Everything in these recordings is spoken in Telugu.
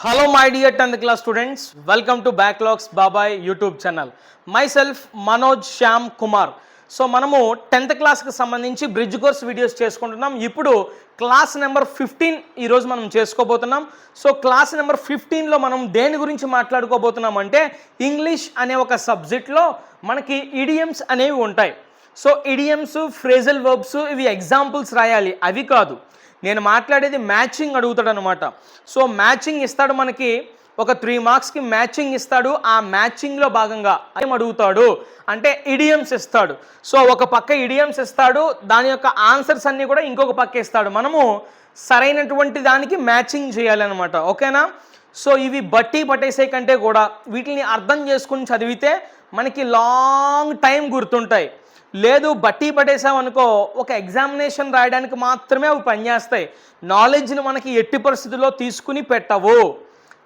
Hello my dear 10th class students, welcome to Backlogs Babai YouTube channel. Myself Manoj Shyam Kumar. So మనము 10th క్లాస్కి సంబంధించి బ్రిడ్జ్ కోర్స్ వీడియోస్ చేసుకుంటున్నాం. ఇప్పుడు క్లాస్ నెంబర్ 15 ఈరోజు మనం చేసుకోబోతున్నాం. సో క్లాస్ నెంబర్ 15లో మనం దేని గురించి మాట్లాడుకోబోతున్నాం అంటే ఇంగ్లీష్ అనే ఒక సబ్జెక్ట్లో మనకి ఇడియమ్స్ అనేవి ఉంటాయి. సో ఇడియమ్స్, ఫ్రేజల్ వర్బ్స్ ఇవి ఎగ్జాంపుల్స్ రాయాలి, అవి కాదు. నేను మాట్లాడేది మ్యాచింగ్ అడుగుతాడు అనమాట. సో మ్యాచింగ్ ఇస్తాడు, మనకి ఒక 3 మార్క్స్కి మ్యాచింగ్ ఇస్తాడు. ఆ మ్యాచింగ్లో భాగంగా ఏం అడుగుతాడు అంటే ఇడియమ్స్ ఇస్తాడు. సో ఒక పక్క ఇడియమ్స్ ఇస్తాడు, దాని యొక్క ఆన్సర్స్ అన్నీ కూడా ఇంకొక పక్క ఇస్తాడు. మనము సరైనటువంటి దానికి మ్యాచింగ్ చేయాలన్నమాట, ఓకేనా? సో ఇవి బట్టి పట్టేసే కంటే కూడా వీటిని అర్థం చేసుకుని చదివితే మనకి లాంగ్ టైం గుర్తుంటాయి. లేదు బట్టి పట్టేసామనుకో ఒక ఎగ్జామినేషన్ రాయడానికి మాత్రమే అవి పనిచేస్తాయి. నాలెడ్జ్ని మనకి ఎట్టి పరిస్థితుల్లో తీసుకుని పెట్టవు,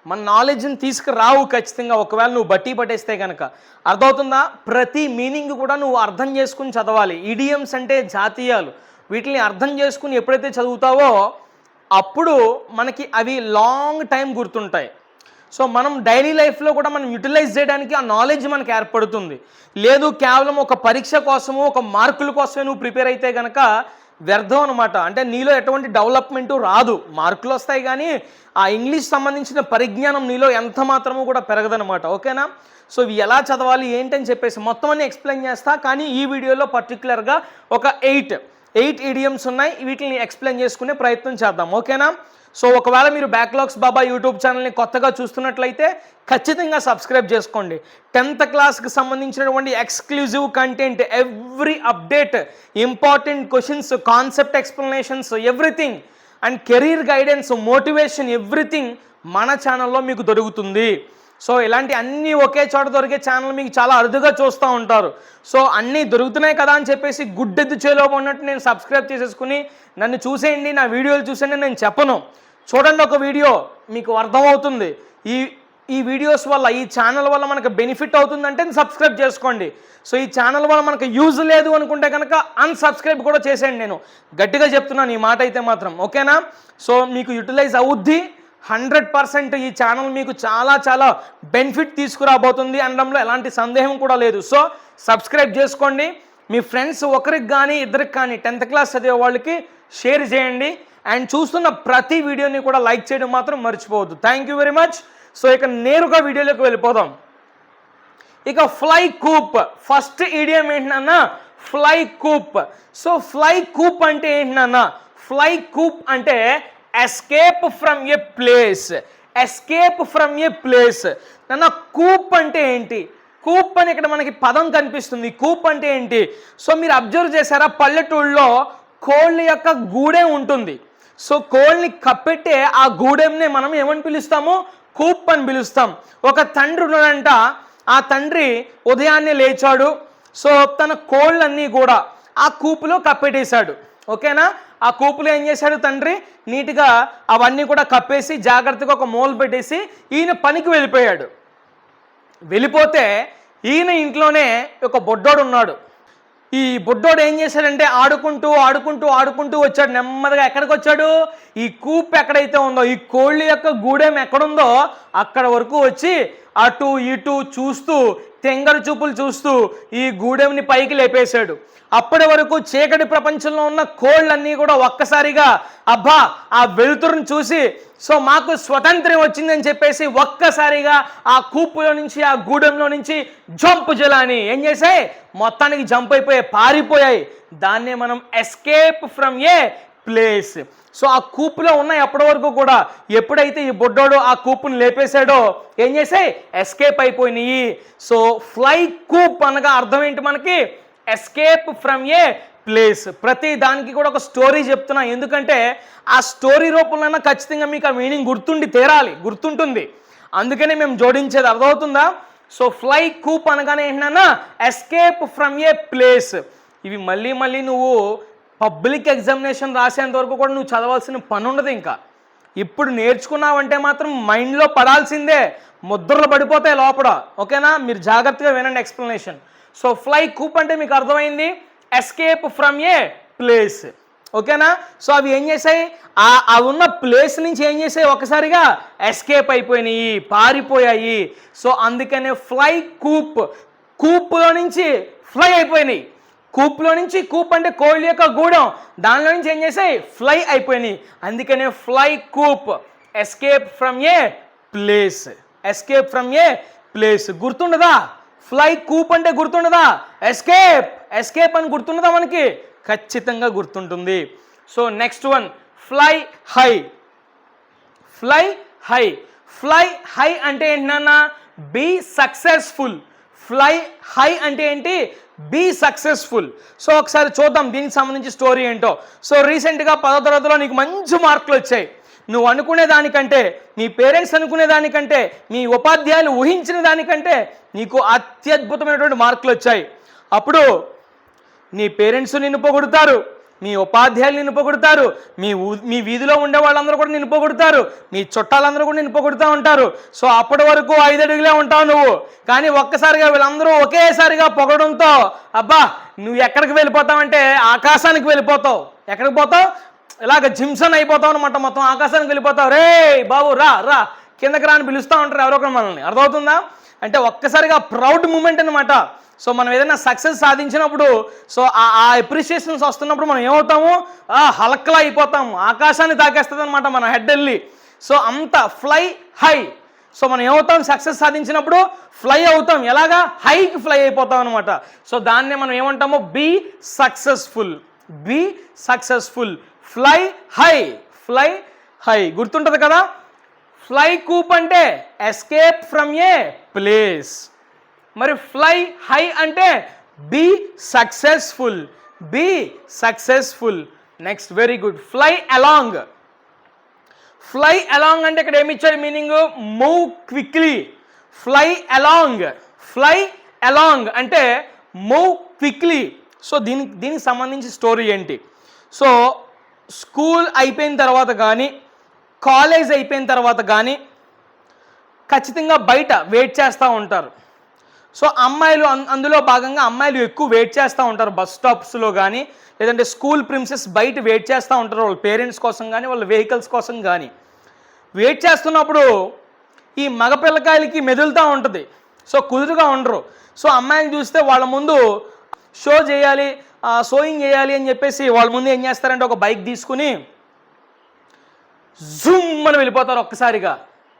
మన నాలెడ్జ్ని తీసుకురావు ఖచ్చితంగా ఒకవేళ నువ్వు బట్టి పట్టేస్తే కనుక. అర్థమవుతుందా? ప్రతి మీనింగ్ కూడా నువ్వు అర్థం చేసుకుని చదవాలి. ఇడియమ్స్ అంటే జాతీయాలు, వీటిని అర్థం చేసుకుని ఎప్పుడైతే చదువుతావో అప్పుడు మనకి అవి లాంగ్ టైం గుర్తుంటాయి. సో మనం డైలీ లైఫ్లో కూడా మనం యూటిలైజ్ చేయడానికి ఆ నాలెడ్జ్ మనకు ఏర్పడుతుంది. లేదు కేవలం ఒక పరీక్ష కోసము, ఒక మార్కుల కోసమే నువ్వు ప్రిపేర్ అయితే కనుక వ్యర్థం అనమాట. అంటే నీలో ఎటువంటి డెవలప్మెంటు రాదు. మార్కులు వస్తాయి కానీ ఆ ఇంగ్లీష్ సంబంధించిన పరిజ్ఞానం నీలో ఎంత మాత్రమూ కూడా పెరగదనమాట, ఓకేనా? సో ఇవి ఎలా చదవాలి ఏంటని చెప్పేసి మొత్తం అన్ని ఎక్స్ప్లెయిన్ చేస్తా. కానీ ఈ వీడియోలో పర్టికులర్గా ఒక 8 ఇడియమ్స్ ఉన్నాయి, వీటిని ఎక్స్ప్లెయిన్ చేసుకునే ప్రయత్నం చేద్దాం, ఓకేనా? సో ఒకవేళ మీరు బ్యాక్లాగ్స్ బాబా యూట్యూబ్ ఛానల్ని కొత్తగా చూస్తున్నట్లయితే ఖచ్చితంగా సబ్స్క్రైబ్ చేసుకోండి. 10th క్లాస్కి సంబంధించినటువంటి exclusive content, every update, important questions, concept explanations, everything and career guidance, motivation, everything మన ఛానల్లో మీకు దొరుకుతుంది. సో ఇలాంటి అన్నీ ఒకే చోట దొరికే ఛానల్ మీకు చాలా అరుదుగా చూస్తూ ఉంటారు. సో అన్నీ దొరుకుతున్నాయి కదా అని చెప్పేసి గుడ్డెద్దు చేలోపు ఉన్నట్టు నేను సబ్స్క్రైబ్ చేసేసుకుని నన్ను చూసేయండి, నా వీడియోలు చూసేయండి నేను చెప్పను. చూడండి ఒక వీడియో, మీకు అర్థమవుతుంది. ఈ వీడియోస్ వల్ల, ఈ ఛానల్ వల్ల మనకు బెనిఫిట్ అవుతుందంటే సబ్స్క్రైబ్ చేసుకోండి. సో ఈ ఛానల్ వల్ల మనకు యూజ్ లేదు అనుకుంటే కనుక అన్సబ్స్క్రైబ్ కూడా చేసేయండి. నేను గట్టిగా చెప్తున్నాను ఈ మాట అయితే మాత్రం, ఓకేనా? సో మీకు యూటిలైజ్ అవుద్ది 100%. ఈ ఛానల్ మీకు చాలా చాలా బెనిఫిట్ తీసుకురాబోతుంది అనడంలో ఎలాంటి సందేహం కూడా లేదు. సో సబ్స్క్రైబ్ చేసుకోండి. మీ ఫ్రెండ్స్ ఒకరికి కానీ ఇద్దరికి కానీ 10th క్లాస్ చదివే వాళ్ళకి షేర్ చేయండి. అండ్ చూస్తున్న ప్రతి వీడియోని కూడా లైక్ చేయడం మాత్రం మర్చిపోవద్దు. Thank you very much. So ఇక నేరుగా వీడియోలోకి వెళ్ళిపోదాం. ఇక ఫ్లై కూప్, ఫస్ట్ ఈడియం ఏంటన్నా fly Koop. So fly coop అంటే ఏంటన్నా, ఫ్లై కూప్ అంటే escape from a place. Escape from a place నాన్న. కూప్ అంటే ఏంటి? కూప్ అని ఇక్కడ మనకి పదం కనిపిస్తుంది. కూప్ అంటే ఏంటి? సో మీరు అబ్జర్వ్ చేశారా, పల్లెటూళ్ళలో కోళ్ళ యొక్క గూడెం ఉంటుంది. సో కోళ్ళని కప్పెట్టే ఆ గూడెంని మనం ఏమని పిలుస్తాము? కూప్ అని పిలుస్తాం. ఒక తండ్రి ఉన్నాడంట, ఆ తండ్రి ఉదయాన్నే లేచాడు. సో తన కోళ్ళన్నీ కూడా ఆ కూపులో కప్పెట్టేశాడు, ఓకేనా? ఆ కూపులో ఏం చేశాడు తండ్రి? నీట్గా అవన్నీ కూడా కప్పేసి జాగ్రత్తగా ఒక మూల పెట్టేసి ఈయన పనికి వెళ్ళిపోయాడు. వెళ్ళిపోతే ఈయన ఇంట్లోనే ఒక బొడ్డోడు ఉన్నాడు. ఈ బొడ్డోడు ఏం చేశాడంటే ఆడుకుంటూ ఆడుకుంటూ ఆడుకుంటూ వచ్చాడు. నెమ్మదిగా ఎక్కడికి వచ్చాడు? ఈ కూప్ ఎక్కడైతే ఉందో, ఈ కోళ్ళ యొక్క గూడెం ఎక్కడుందో అక్కడ వరకు వచ్చి అటు ఇటు చూస్తూ, తెంగర చూపులు చూస్తూ ఈ గూడెంని పైకి లేపేశాడు. అప్పటి వరకు చీకటి ప్రపంచంలో ఉన్న కోళ్ళన్నీ కూడా ఒక్కసారిగా అబ్బా ఆ వెలుతురుని చూసి సో మాకు స్వతంత్రం వచ్చిందని చెప్పేసి ఒక్కసారిగా ఆ కూపులో నుంచి, ఆ గూడెంలో నుంచి జంప్ జలాని ఏం చేశాయి? మొత్తానికి జంప్ అయిపోయాయి, పారిపోయాయి. దాన్నే మనం escape from a place. So ఆ కూపులో ఉన్నాయి అప్పటి వరకు కూడా. ఎప్పుడైతే ఈ బొడ్డోడు ఆ కూపుని లేపేశాడో ఏం చేసాయి? ఎస్కేప్ అయిపోయినాయి. సో ఫ్లై కూప్ అనగా అర్థం ఏంటి మనకి? Escape from a place. ప్రతి దానికి కూడా ఒక స్టోరీ చెప్తున్నా, ఎందుకంటే ఆ స్టోరీ రూపంలో ఖచ్చితంగా మీకు ఆ మీనింగ్ గుర్తుండి తీరాలి, గుర్తుంటుంది. అందుకనే మేము జోడించేది, అర్థమవుతుందా? సో ఫ్లై కూప్ అనగానే ఏంటన్నా ఎస్కేప్ ఫ్రమ్ ఏ ప్లేస్. ఇవి మళ్ళీ మళ్ళీ నువ్వు పబ్లిక్ ఎగ్జామినేషన్ రాసేంత వరకు కూడా నువ్వు చదవాల్సిన పని ఉండదు. ఇంకా ఇప్పుడు నేర్చుకున్నావంటే మాత్రం మైండ్లో పడాల్సిందే, ముద్రలు పడిపోతాయి లోపల, ఓకేనా? మీరు జాగ్రత్తగా వినండి ఎక్స్ప్లెనేషన్. సో ఫ్లై కూప్ అంటే మీకు అర్థమైంది, ఎస్కేప్ ఫ్రమ్ ఏ ప్లేస్. ఓకేనా? సో అవి ఏం చేశాయి, ఆ ఉన్న ప్లేస్ నుంచి ఏం చేసాయి, ఒక్కసారిగా ఎస్కేప్ అయిపోయినాయి, పారిపోయాయి. సో అందుకనే ఫ్లై కూప్, కూప్లో నుంచి ఫ్లై అయిపోయినాయి. కూప్లో నుంచి, కూప్ అంటే కోళ్ళ యొక్క గూడెం, దానిలో నుంచి ఏం చేసాయి, ఫ్లై అయిపోయినాయి. అందుకనే fly coop, escape from a place, escape from a place. గుర్తుండదా? ఫ్లై కూప్ అంటే గుర్తుండదా? ఎస్కేప్, ఎస్కేప్ అని గుర్తుండదా మనకి? ఖచ్చితంగా గుర్తుంటుంది. So next one, fly high. Fly high, fly high అంటే ఏంటి నాన్న? Be successful. ఫ్లై హై అంటే ఏంటి? Be successful. సో ఒకసారి చూద్దాం దీనికి సంబంధించి స్టోరీ ఏంటో. సో రీసెంట్గా 10వ తరగతిలో నీకు మంచి మార్కులు వచ్చాయి. నువ్వు అనుకునే దానికంటే, మీ పేరెంట్స్ అనుకునే దానికంటే, మీ ఉపాధ్యాయులు ఊహించిన దానికంటే నీకు అత్యద్భుతమైనటువంటి మార్కులు వచ్చాయి. అప్పుడు నీ పేరెంట్స్ నిన్ను పొగుడుతారు, మీ ఉపాధ్యాయులు నిన్ను పొగుడుతారు, మీ వీధిలో ఉండే వాళ్ళందరూ కూడా నిన్ను పొగుడుతారు, మీ చుట్టాలందరూ కూడా నిన్ను పొగుడుతూ ఉంటారు. సో అప్పటి వరకు 5 అడుగులే ఉంటావు నువ్వు. కానీ ఒక్కసారిగా వీళ్ళందరూ ఒకేసారిగా పొగడంతో అబ్బా నువ్వు ఎక్కడికి వెళ్ళిపోతావంటే ఆకాశానికి వెళ్ళిపోతావు. ఎక్కడికి పోతావు? ఇలాగ జిమ్సన్ అయిపోతావు అనమాట, మొత్తం ఆకాశానికి వెళ్ళిపోతావు. రే బాబు రా రా కిందకి రాని పిలుస్తూ ఉంటారు ఎవరో ఒకరు మనల్ని. అర్థమవుతుందా? అంటే ఒక్కసారిగా ప్రౌడ్ మూమెంట్ అనమాట. సో మనం ఏదైనా సక్సెస్ సాధించినప్పుడు, సో ఆ అప్రిషియేషన్స్ వస్తున్నప్పుడు మనం ఏమవుతాము, హల్కలా అయిపోతాము, ఆకాశాన్ని తాకేస్తుంది అనమాట మన హెడ్ వెళ్ళి. సో అంత ఫ్లై హై. సో మనం ఏమవుతాం, సక్సెస్ సాధించినప్పుడు ఫ్లై అవుతాం. ఎలాగా? హైకి ఫ్లై అయిపోతాం అనమాట. సో దాన్నే మనం ఏమంటాము, be successful, be successful. Fly high, fly high గుర్తుంటుంది కదా? ఫ్లై కూప్ అంటే ఎస్కేప్ ఫ్రమ్ ఏ ప్లేస్. మరి ఫ్లై హై అంటే be successful, be successful. Next, very good. Fly along. Fly along అంటే ఇక్కడ ఏమి ఇచ్చాడు meaning? Move quickly. Fly along, fly along అంటే మూవ్ క్విక్లీ. సో దీనికి సంబంధించి స్టోరీ ఏంటి? సో స్కూల్ అయిపోయిన తర్వాత కానీ, కాలేజ్ అయిపోయిన తర్వాత కానీ ఖచ్చితంగా బయట వెయిట్ చేస్తూ ఉంటారు. సో అమ్మాయిలు అందులో భాగంగా అమ్మాయిలు ఎక్కువ వెయిట్ చేస్తూ ఉంటారు బస్ స్టాప్స్లో కానీ, లేదంటే స్కూల్ ప్రిమిసెస్ బయట వెయిట్ చేస్తూ ఉంటారు వాళ్ళ పేరెంట్స్ కోసం కానీ, వాళ్ళ వెహికల్స్ కోసం కానీ. వెయిట్ చేస్తున్నప్పుడు ఈ మగపిల్లకాయలకి మెదులుతూ ఉంటుంది. సో కుదురుగా ఉండరు. సో అమ్మాయిని చూస్తే వాళ్ళ ముందు షో చేయాలి, షోయింగ్ చేయాలి అని చెప్పేసి వాళ్ళ ముందు ఏం చేస్తారంటే ఒక బైక్ తీసుకుని జూమ్ అని వెళ్ళిపోతారు ఒక్కసారిగా.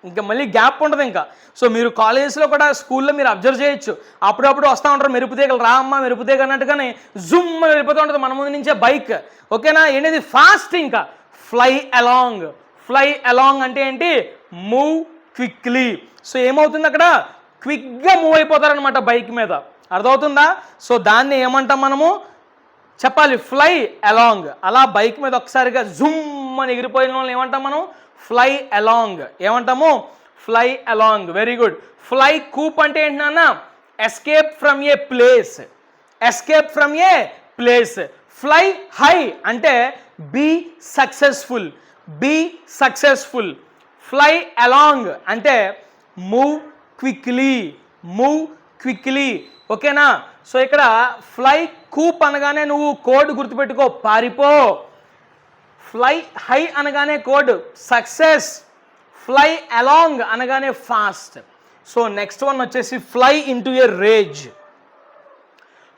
ఇంకా మళ్ళీ గ్యాప్ ఉంటుంది ఇంకా. సో మీరు కాలేజెస్లో కూడా, స్కూల్లో మీరు అబ్జర్వ్ చేయొచ్చు, అప్పుడప్పుడు వస్తూ ఉంటారు మెరుపుతీగలు, రా అమ్మ మెరుపుతీగ అన్నట్టుగానే జూమ్ అని వెళ్ళిపోతూ ఉంటుంది మన ముందు నుంచే బైక్. ఓకేనా? ఏంటిది? ఫాస్ట్. ఇంకా ఫ్లై అలాంగ్. ఫ్లై అలాంగ్ అంటే ఏంటి? Move quickly. సో ఏమవుతుంది అక్కడ? క్విక్గా మూవ్ అయిపోతారనమాట బైక్ మీద. అర్థమవుతుందా? సో దాన్ని ఏమంటాం మనము? చెప్పాలి, ఫ్లై అలాంగ్. అలా బైక్ మీద ఒకసారిగా జూమ్ అని ఎగిరిపోయిన వాళ్ళని ఏమంటాం మనం? Fly along. ఏమంటాము? Fly along. Very good. Fly coop అంటే ఏంటి నాన్న? Escape from a place, escape from a place. Fly high అంటే be successful, be successful. Fly along అంటే మూవ్ క్విక్లీ, మూవ్ క్విక్లీ. ఓకేనా? సో ఇక్కడ ఫ్లై కూప్ అనగానే నువ్వు కోడ్ గుర్తుపెట్టుకో, పారిపో. ఫ్లై హై అనగానే కోడ్ సక్సెస్, ఫ్లై అలాంగ్ అనగానే ఫాస్ట్. సో నెక్స్ట్ వన్ వచ్చేసి fly into a rage.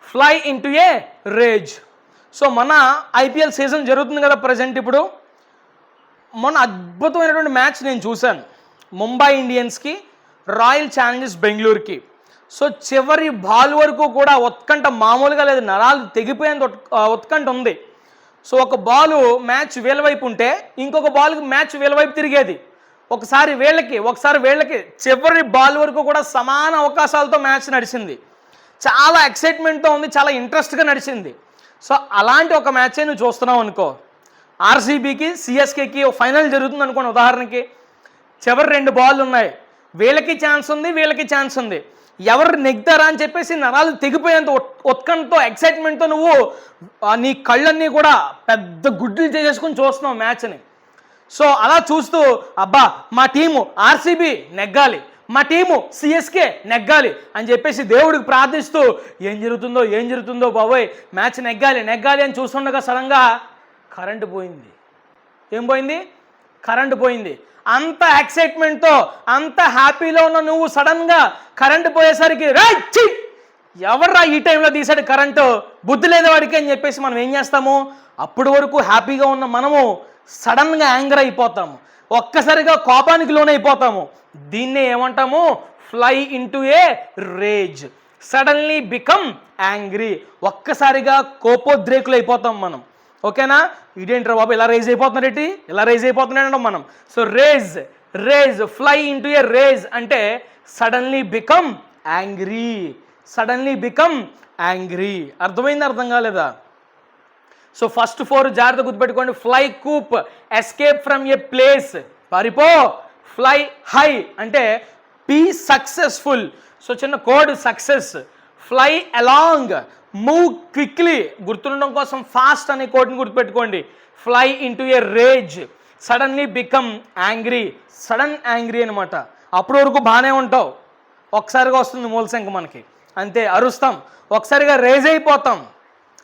Fly into a rage. So మన ఐపీఎల్ సీజన్ జరుగుతుంది కదా ప్రజెంట్. ఇప్పుడు మొన్న అద్భుతమైనటువంటి మ్యాచ్ నేను చూశాను, ముంబై ఇండియన్స్కి రాయల్ ఛాలెంజర్స్ బెంగళూరుకి. సో చివరి బాల్ వరకు కూడా ఉత్కంఠ మామూలుగా లేదు, నరాలు తెగిపోయేంత ఉత్కంఠ ఉంది. సో ఒక బాలు మ్యాచ్ వీళ్ళ వైపు ఉంటే ఇంకొక బాల్కి మ్యాచ్ వీళ్ళ వైపు తిరిగేది. ఒకసారి వీళ్ళకి, ఒకసారి వీళ్ళకి, చివరి బాల్ వరకు కూడా సమాన అవకాశాలతో మ్యాచ్ నడిచింది. చాలా ఎక్సైట్మెంట్తో ఉంది, చాలా ఇంట్రెస్ట్గా నడిచింది. సో అలాంటి ఒక మ్యాచే నువ్వు చూస్తున్నావు అనుకో. ఆర్సీబీకి సిఎస్కేకి ఫైనల్ జరుగుతుంది అనుకోండి ఉదాహరణకి. చివరి 2 బాల్ ఉన్నాయి, వీళ్ళకి ఛాన్స్ ఉంది, వీళ్ళకి ఛాన్స్ ఉంది. ఎవరు నెగ్గుతారా అని చెప్పేసి నరాలు తెగిపోయేంత ఉత్కంఠతో, ఎక్సైట్మెంట్తో నువ్వు నీ కళ్ళన్నీ కూడా పెద్ద గుడ్లు చేసేసుకుని చూస్తున్నావు మ్యాచ్ని. సో అలా చూస్తూ అబ్బా మా టీము ఆర్సీబీ నెగ్గాలి, మా టీము సిఎస్కే నెగ్గాలి అని చెప్పేసి దేవుడికి ప్రార్థిస్తూ ఏం జరుగుతుందో బాబోయ్ మ్యాచ్ నెగ్గాలి నెగ్గాలి అని చూస్తుండగా సడన్గా కరెంటు పోయింది. ఏం పోయింది? కరెంటు పోయింది. అంత ఎక్సైట్మెంట్తో అంత హ్యాపీలో ఉన్న నువ్వు సడన్గా కరెంటు పోయేసరికి రైట్ ఎవర్రా ఈ టైంలో తీసాడు కరెంటు, బుద్ధి లేదు వాడికి అని చెప్పేసి మనం ఏం చేస్తాము? అప్పటి వరకు హ్యాపీగా ఉన్న మనము సడన్గా యాంగర్ అయిపోతాము, ఒక్కసారిగా కోపానికి లోనైపోతాము. దీన్నే ఏమంటాము? Fly into a rage, suddenly become angry. ఒక్కసారిగా కోపోద్రేకులు అయిపోతాం మనం. ఓకేనా? ఇదేంట్రా బాబు ఇలా రేజ్ అయిపోతున్నాడేంటి, ఇలా రేజ్ అయిపోతున్నాడు మనం. So rage, rage, fly into a rage అంటే suddenly become angry, suddenly become angry. అర్థమైంది? అర్థం కాలేదా? సో ఫస్ట్ 4 జాగ్రత్త గుర్తుపెట్టుకోండి. Fly, coop, escape from a place, పారిపో. ఫ్లై హై అంటే బీ సక్సెస్ఫుల్. సో చిన్న code success. Fly along, move quickly, గుర్తుండడం కోసం ఫాస్ట్ అనే కోడ్ని గుర్తుపెట్టుకోండి. Fly into a rage, suddenly become angry. Sudden angry అనమాట. అప్పటి వరకు బాగానే ఉంటావు, ఒకసారిగా వస్తుంది మూలశంక మనకి, అంతే అరుస్తాం, ఒకసారిగా రేజ్ అయిపోతాం,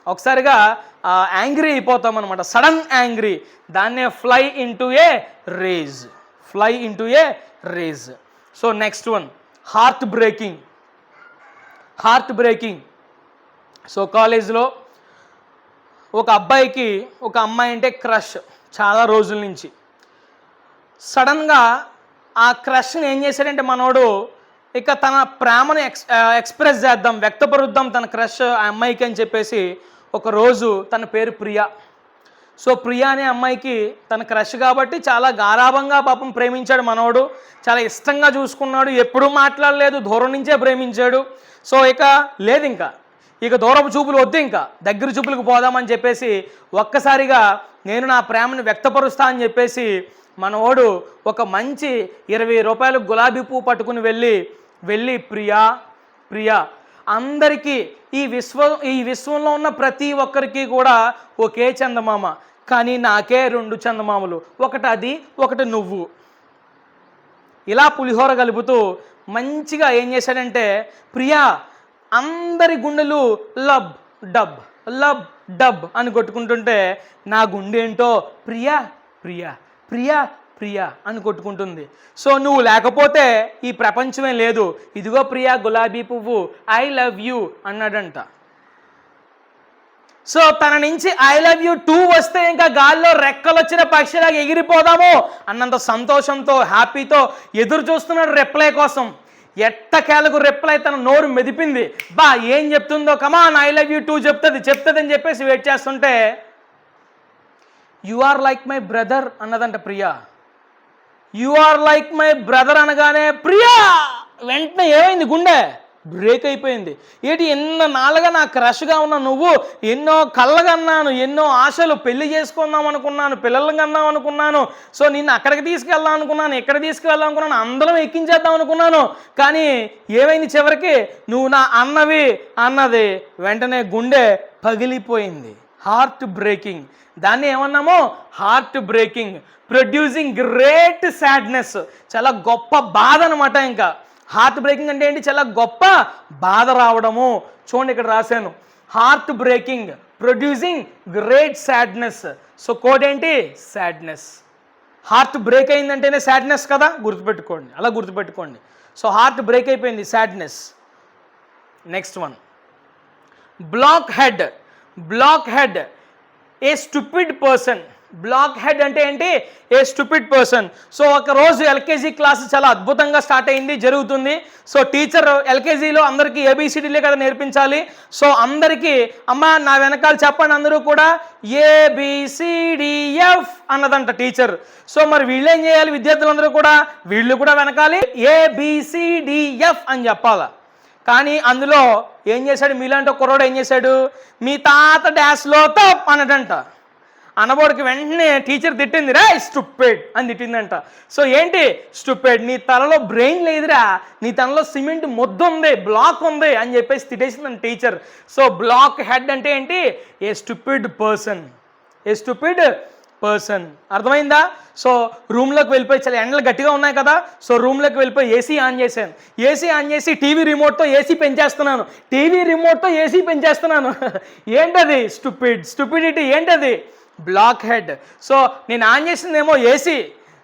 ఒకసారిగా యాంగ్రీ అయిపోతాం అనమాట. సడన్ యాంగ్రీ, దాన్నే fly into a rage, fly into a rage. So next one, heartbreaking. Heartbreaking. So కాలేజ్లో ఒక అబ్బాయికి ఒక అమ్మాయి అంటే క్రష్ చాలా రోజుల నుంచి. సడన్గా ఆ క్రష్ని ఏం చేశాడంటే మనోడు, ఇక తన ప్రేమను ఎక్స్ప్రెస్ చేద్దాం, వ్యక్తపరుద్దాం తన క్రష్ ఆ అమ్మాయికి అని చెప్పేసి ఒకరోజు, తన పేరు ప్రియా. సో ప్రియా అనే అమ్మాయికి తన క్రష్ కాబట్టి చాలా గారాభంగా పాపం ప్రేమించాడు మనోడు, చాలా ఇష్టంగా చూసుకున్నాడు, ఎప్పుడూ మాట్లాడలేదు, దూరం నుంచే ప్రేమించాడు. సో ఇక లేదు, ఇక దూరపు చూపులు వద్దు, ఇంకా దగ్గర చూపులకు పోదామని చెప్పేసి ఒక్కసారిగా నేను నా ప్రేమను వ్యక్తపరుస్తా అని చెప్పేసి మనోడు ఒక మంచి 20 రూపాయలు గులాబీ పువ్వు పట్టుకుని వెళ్ళి ప్రియా, ప్రియా, అందరికీ ఈ విశ్వంలో ఉన్న ప్రతి ఒక్కరికి కూడా ఒకే చందమామ, కానీ నాకే 2 చందమామలు, ఒకటి అది ఒకటి నువ్వు. ఇలా పులిహోర కలుపుతూ మంచిగా ఏం చేశాడంటే, ప్రియా అందరి గుండెలు లబ్ డబ్ లబ్ డబ్ అని కొట్టుకుంటుంటే నా గుండె ఏంటో ప్రియా ప్రియా ప్రియా ప్రియా అని కొట్టుకుంటుంది. సో నువ్వు లేకపోతే ఈ ప్రపంచమే లేదు, ఇదిగో ప్రియా గులాబీ పువ్వు, ఐ లవ్ యూ అన్నాడంట. సో తన నుంచి ఐ లవ్ యూ 2 వస్తే ఇంకా గాల్లో రెక్కలు వచ్చిన పక్షిలాగా ఎగిరిపోదాము అన్నంత సంతోషంతో హ్యాపీతో ఎదురు చూస్తున్నాడు రిప్లై కోసం. ఎట్టకేలకు రిప్లై తన నోరు మెదిపింది, బా ఏం చెప్తుందో, కమాన్ ఐ లవ్ యూ 2 చెప్తుంది అని చెప్పేసి వెయిట్ చేస్తుంటే, you are like my brother అన్నదంట Priya. You are like my brother అనగానే ప్రియా వెంటనే ఏమైంది, గుండె బ్రేక్ అయిపోయింది. ఏంటి ఎన్నో నాలుగా నా క్రష్గా ఉన్న నువ్వు, ఎన్నో కళ్ళగన్నాను, ఎన్నో ఆశలు, పెళ్లి చేసుకుందాం అనుకున్నాను, పిల్లలను కన్నాం అనుకున్నాను, సో నిన్ను అక్కడికి తీసుకెళ్దాం అనుకున్నాను, ఇక్కడ తీసుకెళ్దాం అనుకున్నాను, అందరం ఎక్కించేద్దాం అనుకున్నాను, కానీ ఏమైంది చివరికి, నువ్వు నా అన్నది వెంటనే గుండె పగిలిపోయింది. హార్ట్ బ్రేకింగ్, దాన్ని ఏమన్నామో heartbreaking, producing great sadness, చాలా గొప్ప బాధ అనమాట. ఇంకా హార్ట్ బ్రేకింగ్ అంటే ఏంటి, చాలా గొప్ప బాధ రావడము. చూడండి ఇక్కడ రాశాను, heartbreaking producing great sadness. So code ఏంటి, సాడ్నెస్. హార్ట్ బ్రేక్ అయిందంటేనే సాడ్నెస్ కదా, గుర్తుపెట్టుకోండి, అలా గుర్తుపెట్టుకోండి. సో హార్ట్ బ్రేక్ అయిపోయింది, sadness. Next one, blockhead. Blockhead, a stupid person. Blockhead అంటే ఏంటి, ఏ స్టూపిడ్ పర్సన్. సో ఒక రోజు ఎల్కేజీ క్లాస్ చాలా అద్భుతంగా స్టార్ట్ అయింది, జరుగుతుంది. సో టీచర్ ఎల్కేజీలో అందరికీ ఏబిసిడీలే కదా నేర్పించాలి. సో అందరికీ అమ్మ నా వెనకాల చెప్పండి అందరూ కూడా, ABCDF అన్నదంట టీచర్. సో మరి వీళ్ళు ఏం చేయాలి, విద్యార్థులందరూ కూడా వీళ్ళు కూడా వెనకాలి ABCDF అని చెప్పాలా. కానీ అందులో ఏం చేశాడు, మీలాంటి ఒక కుర్రోడు ఏం చేశాడు, మీ తాత డాష్లో తప్ అన్నదంట. అనబోడికి వెంటనే టీచర్ తిట్టింది, రా స్టూపిడ్ అని తిట్టిందంట. సో ఏంటి స్టూపిడ్, నీ తలలో బ్రెయిన్ లేదురా, నీ తలలో సిమెంట్ ముద్ద ఉంది, బ్లాక్ ఉంది అని చెప్పేసి తిట్టేసిందండి టీచర్. సో బ్లాక్ హెడ్ అంటే ఏంటి, a stupid person, A stupid person. అర్థమైందా? సో రూమ్లోకి వెళ్ళిపోయి, చాలా ఎండలు గట్టిగా ఉన్నాయి కదా, సో రూమ్లోకి వెళ్ళిపోయి ఏసీ ఆన్ చేశాను. ఏసీ ఆన్ చేసి టీవీ రిమోట్తో ఏసీ పెంచేస్తున్నాను, టీవీ రిమోట్తో ఏసీ పెంచేస్తున్నాను. ఏంటది, స్టూపిడ్, స్టూపిడిటీ ఏంటది. Blockhead. సో నేను ఆన్ చేసిందేమో ఏసీ,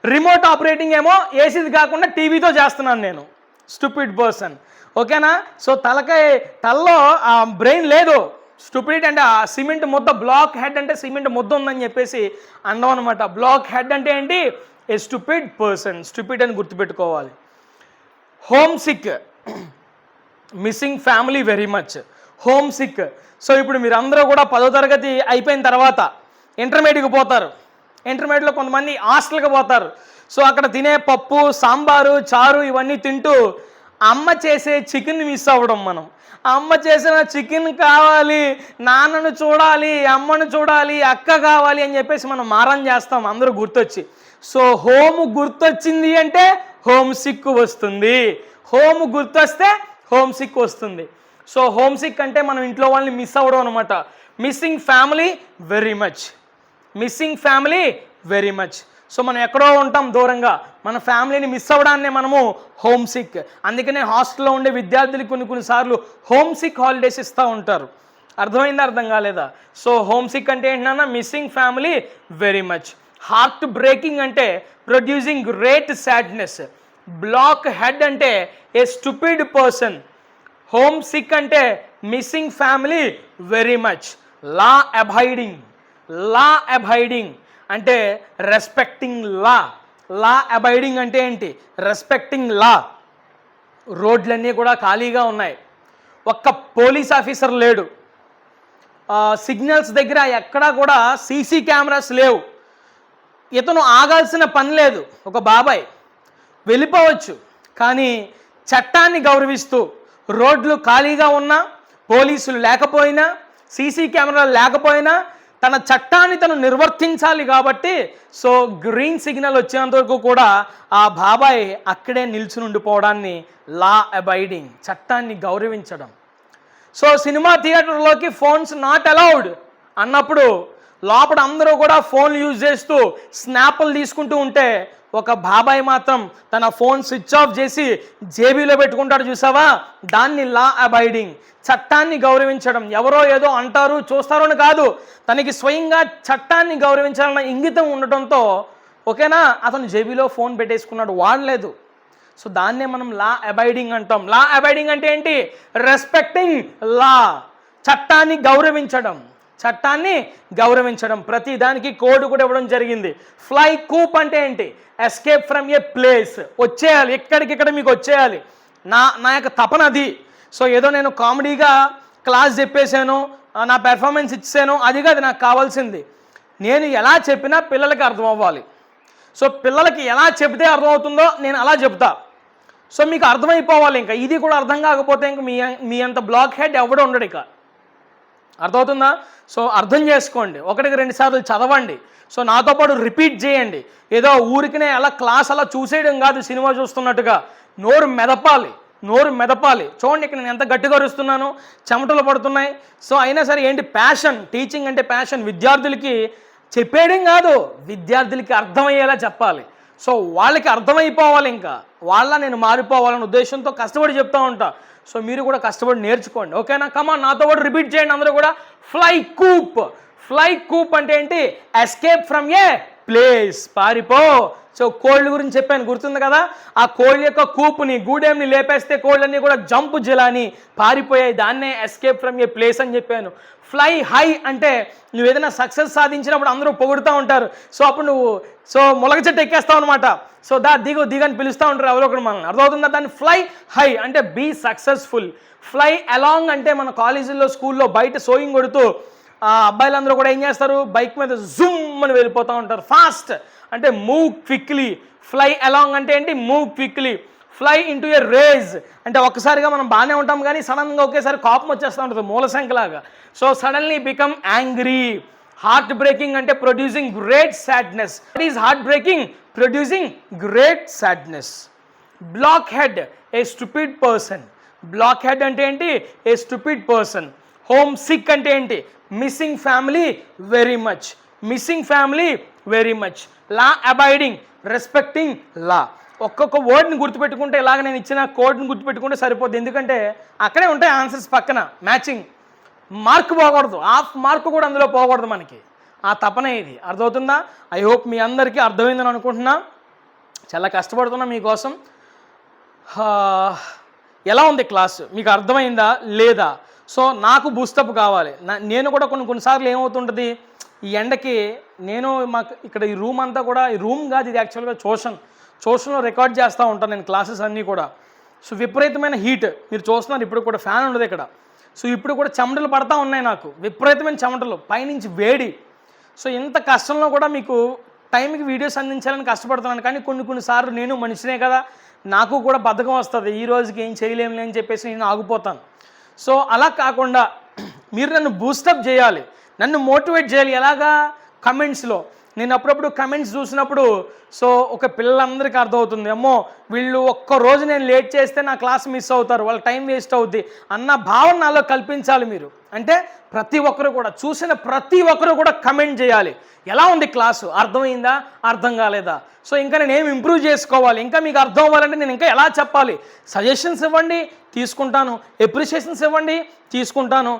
రిమోట్ ఆపరేటింగ్ ఏమో ఏసీది కాకుండా టీవీతో చేస్తున్నాను నేను. Stupid person. ఓకేనా? సో తలలో ఆ బ్రెయిన్ లేదు. స్టూపిడ్ అంటే ఆ సిమెంట్ ముద్ద, బ్లాక్ హెడ్ అంటే సిమెంట్ ముద్ద ఉందని చెప్పేసి అండం అనమాట. బ్లాక్ హెడ్ అంటే ఏంటి? A stupid person. స్టూపిడ్ అని గుర్తుపెట్టుకోవాలి. Homesick, missing family very much. Homesick. So ఇప్పుడు మీరు అందరూ కూడా 10వ తరగతి అయిపోయిన తర్వాత ఇంటర్మీడియట్కి పోతారు. ఇంటర్మీడియట్లో కొంతమంది హాస్టల్కి పోతారు. సో అక్కడ తినే పప్పు, సాంబారు, చారు ఇవన్నీ తింటూ అమ్మ చేసే చికెన్ మిస్ అవ్వడం. మనం అమ్మ చేసిన చికెన్ కావాలి, నాన్నను చూడాలి, అమ్మను చూడాలి, అక్క కావాలి అని చెప్పేసి మనం మారం చేస్తాం అందరూ గుర్తొచ్చి. సో హోమ్ గుర్తొచ్చింది అంటే హోమ్ సిక్ వస్తుంది. హోమ్ గుర్తొస్తే హోమ్ సిక్ వస్తుంది. సో హోమ్ సిక్ అంటే మనం ఇంట్లో వాళ్ళని మిస్ అవ్వడం అనమాట. Missing family very much. Missing family very much. So మనం ఎక్కడో ఉంటాం దూరంగా, మన ఫ్యామిలీని మిస్ అవ్వడాన్నే మనము హోమ్ సిక్. అందుకనే హాస్టల్లో ఉండే విద్యార్థులకు కొన్నిసార్లు హోమ్ సిక్ హాలిడేస్ ఇస్తూ ఉంటారు. అర్థమైందా? అర్థం కాలేదా? సో హోమ్ సిక్ అంటే ఏంటన్నా? Missing family very much. Heartbreaking అంటే producing great sadness. Blockhead అంటే a stupid person. Homesick అంటే missing family very much. Law abiding. Law abiding అంటే రెస్పెక్టింగ్ లా. లా అబైడింగ్ అంటే ఏంటి? Respecting law. రోడ్లన్నీ కూడా ఖాళీగా ఉన్నాయి, ఒక్క పోలీస్ ఆఫీసర్ లేడు, సిగ్నల్స్ దగ్గర ఎక్కడా కూడా సీసీ కెమెరాస్ లేవు. ఇతను ఆగాల్సిన పని లేదు. ఒక బాబాయ్ వెళ్ళిపోవచ్చు, కానీ చట్టాన్ని గౌరవిస్తూ రోడ్లు ఖాళీగా ఉన్నా, పోలీసులు లేకపోయినా, సీసీ కెమెరాలు లేకపోయినా తన చట్టాన్ని తను నిర్వర్తించాలి కాబట్టి సో గ్రీన్ సిగ్నల్ వచ్చేంత వరకు కూడా ఆ బాబాయ్ అక్కడే నిల్చుని ఉండిపోవడాన్ని లా అబైడింగ్, చట్టాన్ని గౌరవించడం. సో సినిమా థియేటర్లోకి ఫోన్స్ నాట్ అలౌడ్ అన్నప్పుడు లోపల అందరూ కూడా ఫోన్లు యూజ్ చేస్తూ స్నాప్లు తీసుకుంటూ ఉంటే ఒక బాబాయ్ మాత్రం తన ఫోన్ స్విచ్ ఆఫ్ చేసి జేబీలో పెట్టుకుంటాడు. చూసావా? దాన్ని లా అబైడింగ్, చట్టాన్ని గౌరవించడం. ఎవరో ఏదో అంటారు చూస్తారో అని కాదు, తనకి స్వయంగా చట్టాన్ని గౌరవించాలన్న ఇంగితం ఉండటంతో ఓకేనా అతను జేబీలో ఫోన్ పెట్టేసుకున్నాడు, వాడలేదు. సో దాన్నే మనం లా అబైడింగ్ అంటాం. లా అబైడింగ్ అంటే ఏంటి? రెస్పెక్టింగ్ లా, చట్టాన్ని గౌరవించడం. చట్టాన్ని గౌరవించడం. ప్రతి దానికి కోడ్ కూడా ఇవ్వడం జరిగింది. ఫ్లై కూప్ అంటే ఏంటి? Escape from a place. వచ్చేయాలి, ఎక్కడికిక్కడ మీకు వచ్చేయాలి. నా యొక్క తపన అది. సో ఏదో నేను కామెడీగా క్లాస్ చెప్పేశాను, నా పెర్ఫార్మెన్స్ ఇచ్చాను, అది కాదు నాకు కావాల్సింది. నేను ఎలా చెప్పినా పిల్లలకి అర్థం అవ్వాలి. సో పిల్లలకి ఎలా చెబితే అర్థమవుతుందో నేను అలా చెప్తా. సో మీకు అర్థమైపోవాలి. ఇంకా ఇది కూడా అర్థం కాకపోతే ఇంకా మీ అంత బ్లాక్ హెడ్ ఎవడో ఉండడు ఇక. అర్థమవుతుందా? సో అర్థం చేసుకోండి, 1-2 సార్లు చదవండి. సో నాతో పాటు రిపీట్ చేయండి. ఏదో ఊరికినే అలా క్లాస్ అలా చూసేయడం కాదు, సినిమా చూస్తున్నట్టుగా. నోరు మెదపాలి, నోరు మెదపాలి. చూడండి ఇక్కడ నేను ఎంత గట్టిగా అరుస్తున్నాను, చెమటలు పడుతున్నాయి. సో అయినా సరే ఏంటి? ప్యాషన్. టీచింగ్ అంటే ప్యాషన్. విద్యార్థులకి చెప్పేయడం కాదు, విద్యార్థులకి అర్థమయ్యేలా చెప్పాలి. సో వాళ్ళకి అర్థమైపోవాలి, ఇంకా వాళ్ళ నేను మారిపోవాలనే ఉద్దేశంతో కష్టపడి చెప్తా ఉంటా. సో మీరు కూడా కష్టపడి నేర్చుకోండి, ఓకేనా? కమాన్ నాతో కూడా రిపీట్ చేయండి అందరూ కూడా. ఫ్లై కూప్. ఫ్లై కూప్ అంటే ఏంటి? ఎస్కేప్ ఫ్రమ్ ఏ ప్లేస్, పారిపో. సో కోళ్ళ గురించి చెప్పాను, గుర్తుంది కదా? ఆ కోళ్ళ యొక్క కూపుని, గూడెంని లేపేస్తే కోళ్ళన్నీ కూడా జంప్ జిలాని పారిపోయాయి. దాన్నే ఎస్కేప్ ఫ్రమ్ ఏ ప్లేస్ అని చెప్పాను. ఫ్లై హై అంటే నువ్వు ఏదైనా సక్సెస్ సాధించినప్పుడు అందరూ పొగుడుతూ ఉంటారు. సో అప్పుడు నువ్వు మొలక చెట్టు ఎక్కేస్తావు అనమాట. సో దిగని పిలుస్తూ ఉంటారు ఎవరో ఒకరు మనల్ని. అర్థమవుతుందా? దాన్ని ఫ్లై హై అంటే బీ సక్సెస్ఫుల్. ఫ్లై అలాంగ్ అంటే మన కాలేజీల్లో, స్కూల్లో బయట సోయింగ్ కొడుతూ అబ్బాయిలందరూ కూడా ఏం చేస్తారు? బైక్ మీద జూమ్ అని వెళ్ళిపోతూ ఉంటారు. ఫాస్ట్ అంటే మూవ్ క్విక్లీ. ఫ్లై అలాంగ్ అంటే ఏంటి? Move quickly. Fly into a rage అంటే ఒక్కసారిగా మనం బాగానే ఉంటాం కానీ సడన్గా ఒకేసారి కోపం వచ్చేస్తూ ఉంటుంది, మూలశంకలాగా. So suddenly become angry. Heartbreaking అంటే producing great sadness. What is heartbreaking? Producing great sadness. Blockhead a stupid person. Blockhead అంటే ఏంటి? A stupid person. Homesick అంటే ఏంటి? Missing family very much. Missing family very much. Law abiding, respecting law. ఒక్కొక్క వర్డ్ని గుర్తుపెట్టుకుంటే ఇలాగ నేను ఇచ్చిన కోడ్ని గుర్తుపెట్టుకుంటే సరిపోద్ది. ఎందుకంటే అక్కడే ఉంటాయి ఆన్సర్స్ పక్కన మ్యాచింగ్. మార్క్ పోకూడదు, హాఫ్ మార్క్ కూడా అందులో పోకూడదు మనకి. ఆ తపనే ఇది. అర్థమవుతుందా? ఐ హోప్ మీ అందరికీ అర్థమైందని అనుకుంటున్నా. చాలా కష్టపడుతున్నా మీకోసం. ఎలా ఉంది క్లాస్? మీకు అర్థమైందా లేదా? సో నాకు బూస్టప్ కావాలి. నేను కూడా కొన్నిసార్లు ఏమవుతుంటుంది, ఈ ఎండకి మాకు ఇక్కడ ఈ రూమ్ అంతా కూడా, ఈ రూమ్ కాదు ఇది యాక్చువల్గా ట్యూషన్లో రికార్డ్ చేస్తూ ఉంటాను నేను క్లాసెస్ అన్నీ కూడా. సో విపరీతమైన హీట్ మీరు చూస్తున్నారు, ఇప్పుడు కూడా ఫ్యాన్ ఉండదు ఇక్కడ. సో ఇప్పుడు కూడా చెమటలు పడతా ఉన్నాయి నాకు, విపరీతమైన చెమటలు, పైనుంచి వేడి. సో ఇంత కష్టంలో కూడా మీకు టైంకి వీడియోస్ అందించాలని కష్టపడుతున్నాను. కానీ కొన్నిసార్లు నేను మనిషినే కదా, నాకు కూడా బద్ధకం వస్తుంది, ఈ రోజుకి ఏం చేయలేములే అని చెప్పేసి నేను ఆగిపోతాను. సో అలా కాకుండా మీరు నన్ను బూస్టప్ చేయాలి, నన్ను మోటివేట్ చేయాలి. ఎలాగా? కమెంట్స్లో. నేను అప్పుడప్పుడు కమెంట్స్ చూసినప్పుడు సో ఒక పిల్లలందరికీ అర్థమవుతుంది, అమ్మో వీళ్ళు ఒక్కరోజు నేను లేట్ చేస్తే నా క్లాస్ మిస్ అవుతారు, వాళ్ళ టైం వేస్ట్ అవుద్ది అన్న భావన నాలో కల్పించాలి మీరు. అంటే ప్రతి ఒక్కరు కూడా, చూసిన ప్రతి ఒక్కరు కూడా కమెంట్ చేయాలి, ఎలా ఉంది క్లాసు, అర్థమైందా, అర్థం కాలేదా, సో ఇంకా నేను ఏమి ఇంప్రూవ్ చేసుకోవాలి, ఇంకా మీకు అర్థం అవ్వాలంటే నేను ఇంకా ఎలా చెప్పాలి, సజెషన్స్ ఇవ్వండి తీసుకుంటాను, ఎప్రిషియేషన్స్ ఇవ్వండి తీసుకుంటాను.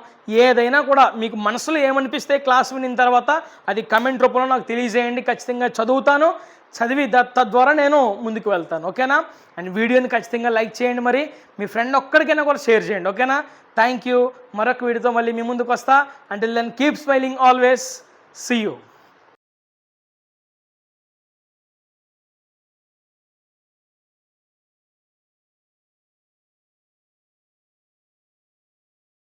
ఏదైనా కూడా మీకు మనసులో ఏమనిపిస్తే క్లాస్ వినిన తర్వాత అది కమెంట్ రూపంలో నాకు తెలియజేయండి, ఖచ్చితంగా చదువుతాను, చదివి తద్వారా నేను ముందుకు వెళ్తాను. ఓకేనా? అండ్ వీడియోని ఖచ్చితంగా లైక్ చేయండి, మరి మీ ఫ్రెండ్ ఒక్కడికైనా కూడా షేర్ చేయండి. ఓకేనా? Thank you. మరొక వీడియోతో మళ్ళీ మీ ముందుకు వస్తా. Until then keep smiling always. See you.